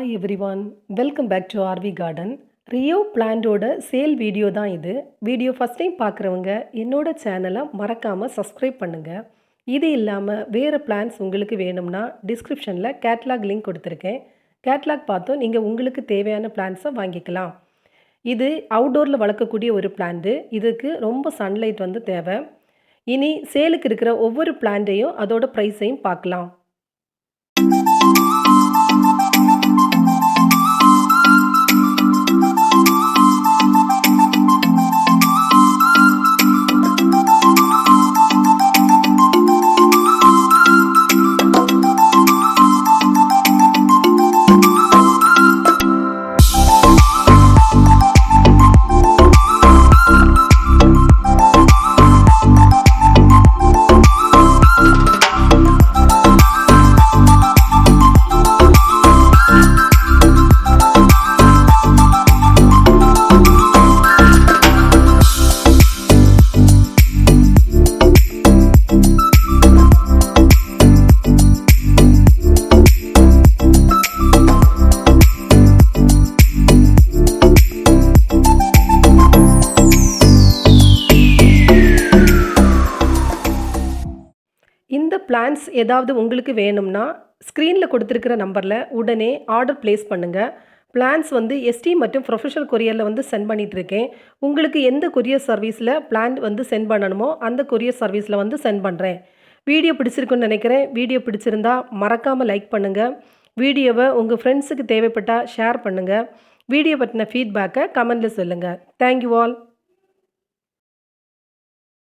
Hi everyone, welcome back to RV Garden. Rio பிளான்டோட sale video தான் இது. Video first time பார்க்குறவங்க என்னோட சேனலை மறக்காமல் சப்ஸ்கிரைப் பண்ணுங்கள். இது இல்லாமல் வேறு பிளான்ஸ் உங்களுக்கு வேணும்னா டிஸ்கிரிப்ஷனில் கேட்லாக் லிங்க் கொடுத்துருக்கேன். கேட்லாக் பார்த்தும் நீங்கள் உங்களுக்கு தேவையான பிளான்ஸை வாங்கிக்கலாம். இது அவுட்டோரில் வளர்க்கக்கூடிய ஒரு பிளான்ட்டு. இதுக்கு ரொம்ப சன்லைட் தேவை. இனி சேலுக்கு இருக்கிற ஒவ்வொரு பிளான்ட்டையும் அதோட ப்ரைஸையும் பார்க்கலாம். இந்த பிளான்ஸ் ஏதாவது உங்களுக்கு வேணும்னா ஸ்க்ரீனில் கொடுத்துருக்கிற நம்பரில் உடனே ஆர்டர் ப்ளேஸ் பண்ணுங்கள். பிளான்ஸ் எஸ்டி மற்றும் ப்ரொஃபஷனல் கொரியரில் சென்ட் பண்ணிகிட்ருக்கேன். உங்களுக்கு எந்த கொரியர் சர்வீஸில் பிளான் சென்ட் பண்ணணுமோ அந்த கொரியர் சர்வீஸில் சென்ட் பண்ணுறேன். வீடியோ பிடிச்சிருக்குன்னு நினைக்கிறேன். வீடியோ பிடிச்சிருந்தா மறக்காமல் லைக் பண்ணுங்கள். வீடியோவை உங்கள் ஃப்ரெண்ட்ஸுக்கு தேவைப்பட்டால் ஷேர் பண்ணுங்கள். வீடியோ பற்றின ஃபீட்பேக்கை கமெண்டில் சொல்லுங்கள். Thank you all.